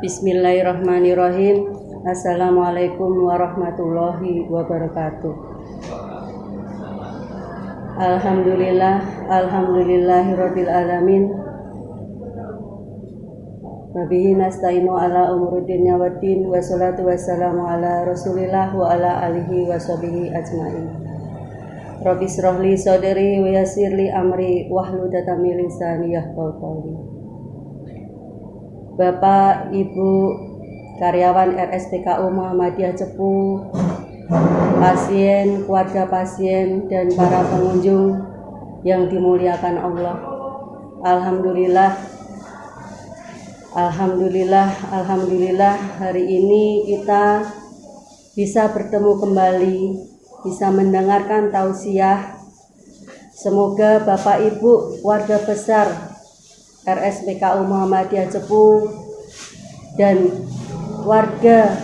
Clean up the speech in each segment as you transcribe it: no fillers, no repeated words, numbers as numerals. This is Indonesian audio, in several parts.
Bismillahirrahmanirrahim. Assalamualaikum warahmatullahi wabarakatuh. Alhamdulillahirabbil alamin. Wabihi nasta'inu ala umuruddin waddin, wassalatu wassalamu ala Rasulillah wa ala alihi washabihi ajmain. Rabbi shrah li sadri wa yassir li amri wahlul 'uqdatam min lisani yafqahu qawli. Bapak, Ibu, karyawan RSPKU Muhammadiyah Cepu, pasien, keluarga pasien, dan para pengunjung yang dimuliakan Allah. Alhamdulillah hari ini kita bisa bertemu kembali, bisa mendengarkan tausiah. Semoga Bapak Ibu warga besar RSPKU Muhammadiyah Cepu dan warga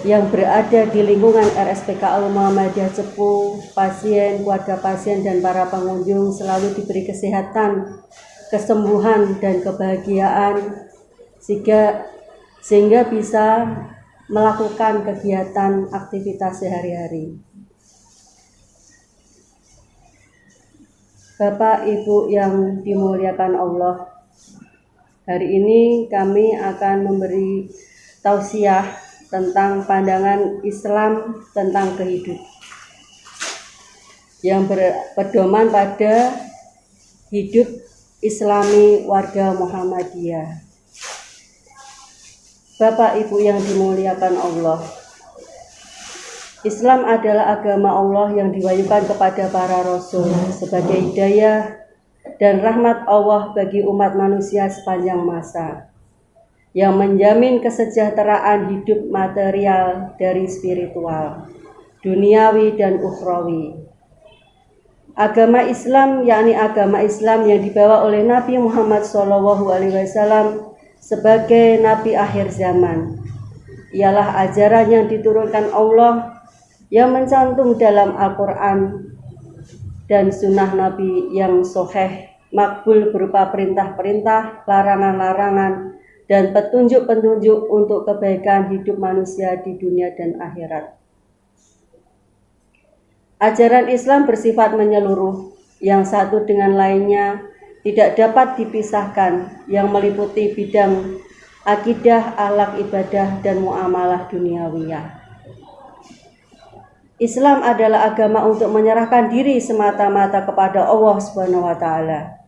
yang berada di lingkungan RSPKU Muhammadiyah Cepu, pasien, keluarga pasien, dan para pengunjung selalu diberi kesehatan, kesembuhan, dan kebahagiaan sehingga bisa melakukan kegiatan aktivitas sehari-hari. Bapak Ibu yang dimuliakan Allah, hari ini kami akan memberi tausiah tentang pandangan Islam tentang kehidupan yang berpedoman pada hidup Islami warga Muhammadiyah. Bapak Ibu yang dimuliakan Allah, Islam adalah agama Allah yang diwahyukan kepada para rasul sebagai hidayah dan rahmat Allah bagi umat manusia sepanjang masa, yang menjamin kesejahteraan hidup material dari spiritual, duniawi dan ukhrawi. Agama Islam, yakni agama Islam yang dibawa oleh Nabi Muhammad SAW sebagai Nabi akhir zaman, ialah ajaran yang diturunkan Allah yang mencantum dalam Al-Quran dan sunnah Nabi yang sahih, makbul berupa perintah-perintah, larangan-larangan, dan petunjuk-petunjuk untuk kebaikan hidup manusia di dunia dan akhirat. Ajaran Islam bersifat menyeluruh, yang satu dengan lainnya tidak dapat dipisahkan, yang meliputi bidang akidah, akhlak, ibadah, dan muamalah duniawiyah. Islam adalah agama untuk menyerahkan diri semata-mata kepada Allah Subhanahu wa Ta'ala.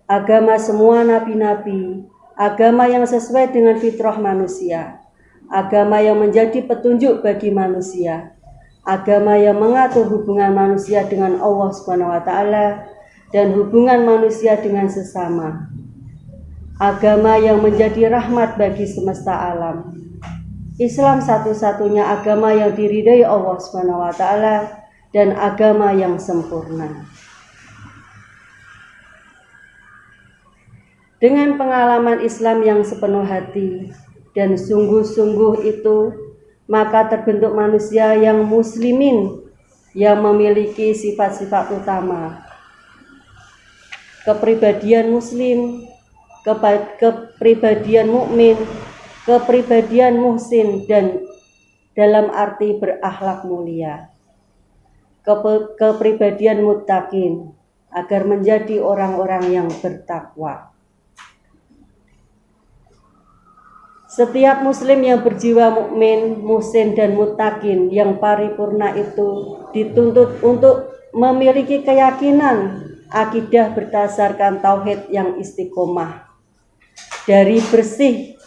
Agama semua nabi-nabi, agama yang sesuai dengan fitrah manusia, agama yang menjadi petunjuk bagi manusia, agama yang mengatur hubungan manusia dengan Allah Subhanahu wa Ta'ala dan hubungan manusia dengan sesama, agama yang menjadi rahmat bagi semesta alam. Islam satu-satunya agama yang diridhai Allah Subhanahu wa Ta'ala dan agama yang sempurna. Dengan pengalaman Islam yang sepenuh hati dan sungguh-sungguh itu, maka terbentuk manusia yang muslimin yang memiliki sifat-sifat utama: kepribadian muslim, kepribadian mukmin, kepribadian muhsin, dan dalam arti berakhlak mulia, kepribadian muttaqin, agar menjadi orang-orang yang bertakwa. Setiap muslim yang berjiwa mukmin, muhsin, dan muttaqin yang paripurna itu dituntut untuk memiliki keyakinan akidah berdasarkan tauhid yang istiqomah, dari bersih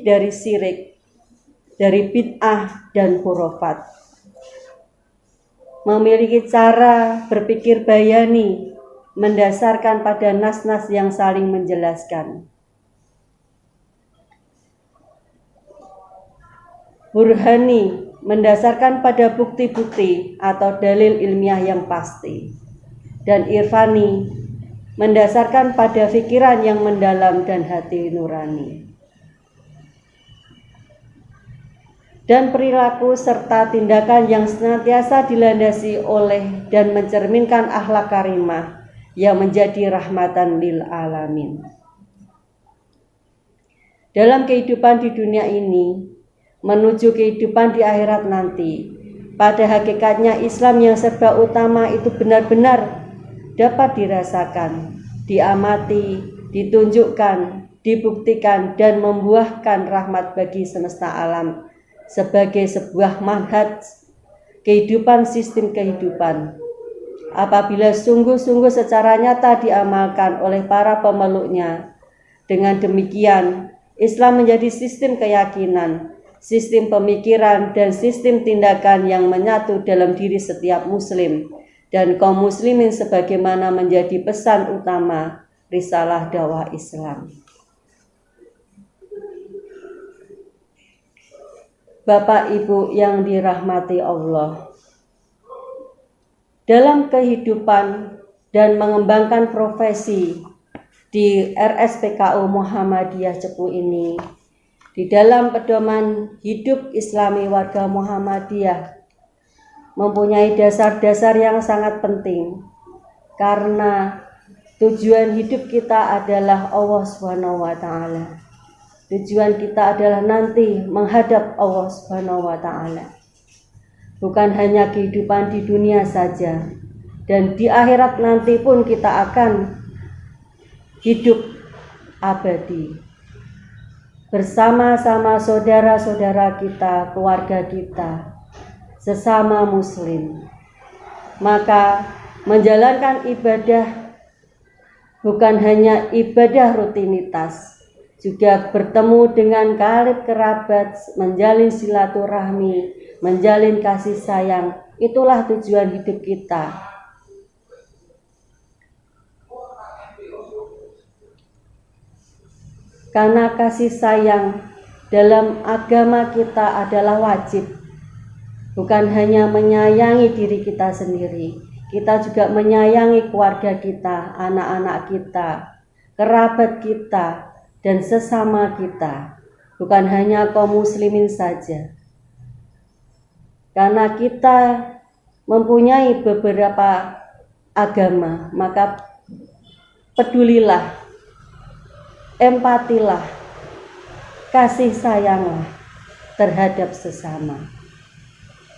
dari syirik, dari bid'ah dan khurafat. Memiliki cara berpikir bayani, mendasarkan pada nas-nas yang saling menjelaskan. Burhani, mendasarkan pada bukti-bukti atau dalil ilmiah yang pasti. Dan irfani, mendasarkan pada pikiran yang mendalam dan hati nurani. Dan perilaku serta tindakan yang senantiasa dilandasi oleh dan mencerminkan akhlak karimah yang menjadi rahmatan lil alamin. dalam kehidupan di dunia ini menuju kehidupan di akhirat nanti. Pada hakikatnya Islam yang serba utama itu benar-benar dapat dirasakan, diamati, ditunjukkan, dibuktikan, dan membuahkan rahmat bagi semesta alam sebagai sebuah manhaj kehidupan, sistem kehidupan. Apabila sungguh-sungguh secara nyata diamalkan oleh para pemeluknya, dengan demikian Islam menjadi sistem keyakinan, sistem pemikiran, dan sistem tindakan yang menyatu dalam diri setiap muslim dan kaum muslimin sebagaimana menjadi pesan utama risalah dakwah Islam. Bapak Ibu yang dirahmati Allah, dalam kehidupan dan mengembangkan profesi di RSPKU Muhammadiyah Cepu ini, di dalam pedoman hidup Islami warga Muhammadiyah mempunyai dasar-dasar yang sangat penting, karena tujuan hidup kita adalah Allah SWT. Tujuan kita adalah nanti menghadap Allah SWT. Bukan hanya kehidupan di dunia saja, dan di akhirat nanti pun kita akan hidup abadi bersama-sama saudara-saudara kita, keluarga kita, sesama muslim. Maka menjalankan ibadah bukan hanya ibadah rutinitas, juga bertemu dengan karib kerabat, menjalin silaturahmi, menjalin kasih sayang. Itulah tujuan hidup kita. Karena kasih sayang dalam agama kita adalah wajib. Bukan hanya menyayangi diri kita sendiri, kita juga menyayangi keluarga kita, anak-anak kita, kerabat kita, dan sesama kita. Bukan hanya kaum muslimin saja. Karena kita mempunyai beberapa agama, maka pedulilah, empatilah, kasih sayanglah terhadap sesama.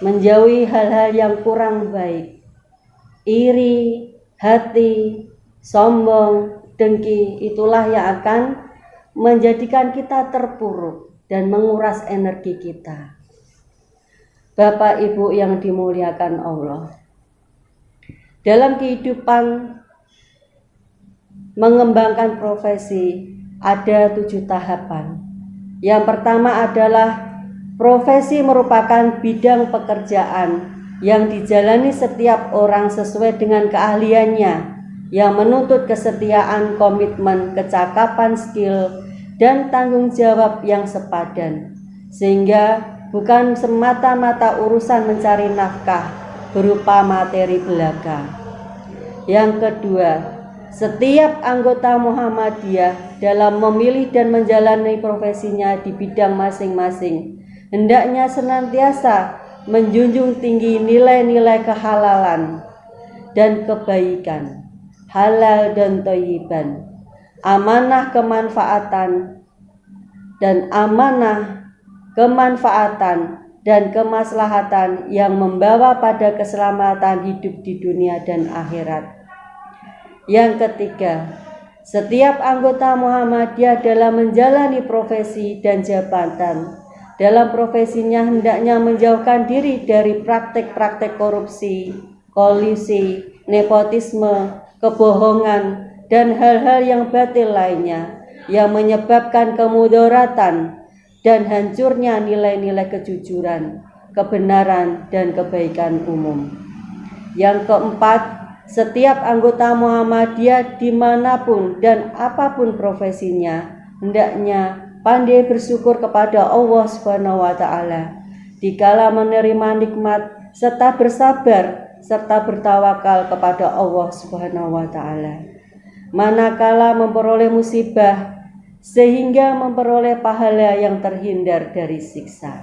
Menjauhi hal-hal yang kurang baik, iri, hati, sombong, dengki, itulah yang akan menjadikan kita terpuruk dan menguras energi kita. Bapak Ibu yang dimuliakan Allah, dalam kehidupan mengembangkan profesi ada 7 tahapan. Yang pertama adalah profesi merupakan bidang pekerjaan yang dijalani setiap orang sesuai dengan keahliannya, yang menuntut kesetiaan, komitmen, kecakapan, skill, dan tanggung jawab yang sepadan, sehingga bukan semata-mata urusan mencari nafkah berupa materi belaka. Yang kedua, setiap anggota Muhammadiyah dalam memilih dan menjalani profesinya di bidang masing-masing hendaknya senantiasa menjunjung tinggi nilai-nilai kehalalan dan kebaikan, halal dan thayyiban, amanah kemanfaatan dan kemaslahatan yang membawa pada keselamatan hidup di dunia dan akhirat. Yang ketiga, setiap anggota Muhammadiyah dalam menjalani profesi dan jabatan dalam profesinya hendaknya menjauhkan diri dari praktek-praktek korupsi, kolusi, nepotisme, kebohongan, dan hal-hal yang batil lainnya yang menyebabkan kemudaratan dan hancurnya nilai-nilai kejujuran, kebenaran, dan kebaikan umum. Yang keempat, setiap anggota Muhammadiyah dimanapun dan apapun profesinya hendaknya pandai bersyukur kepada Allah SWT dikala menerima nikmat, serta bersabar serta bertawakal kepada Allah SWT manakala memperoleh musibah, sehingga memperoleh pahala yang terhindar dari siksa.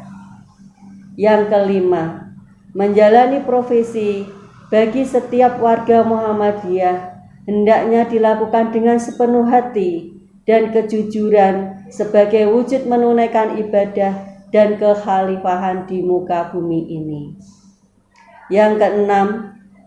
Yang kelima, menjalani profesi bagi setiap warga Muhammadiyah hendaknya dilakukan dengan sepenuh hati, dan kejujuran sebagai wujud menunaikan ibadah dan kekhalifahan di muka bumi ini. Yang keenam,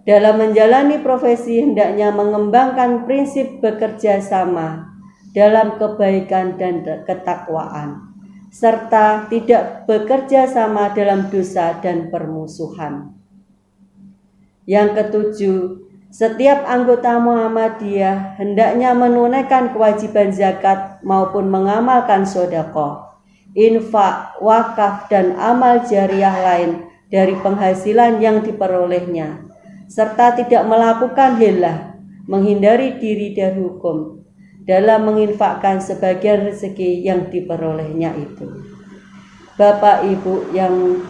dalam menjalani profesi hendaknya mengembangkan prinsip bekerja sama dalam kebaikan dan ketakwaan, serta tidak bekerja sama dalam dosa dan permusuhan. Yang ketujuh, setiap anggota Muhammadiyah hendaknya menunaikan kewajiban zakat maupun mengamalkan sedekah, infak, wakaf, dan amal jariah lain dari penghasilan yang diperolehnya, serta tidak melakukan hilah, menghindari diri dari hukum dalam menginfakkan sebagian rezeki yang diperolehnya itu. Bapak Ibu yang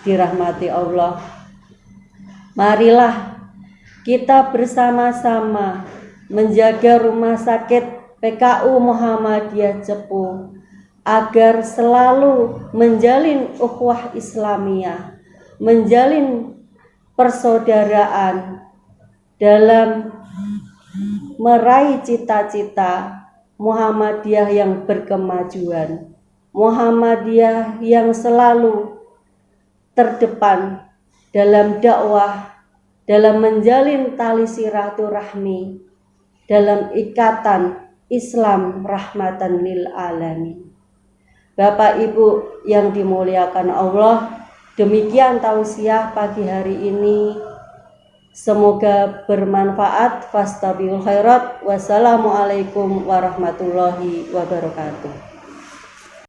dirahmati Allah, marilah kita bersama-sama menjaga Rumah Sakit PKU Muhammadiyah Cepu agar selalu menjalin ukhuwah Islamiyah, menjalin persaudaraan dalam meraih cita-cita Muhammadiyah yang berkemajuan, Muhammadiyah yang selalu terdepan dalam dakwah, dalam menjalin tali silaturahmi, dalam ikatan Islam rahmatan lil alamin. Bapak Ibu yang dimuliakan Allah, demikian tausiah pagi hari ini. Semoga bermanfaat. Fastabiqul khairat. Wassalamualaikum warahmatullahi wabarakatuh.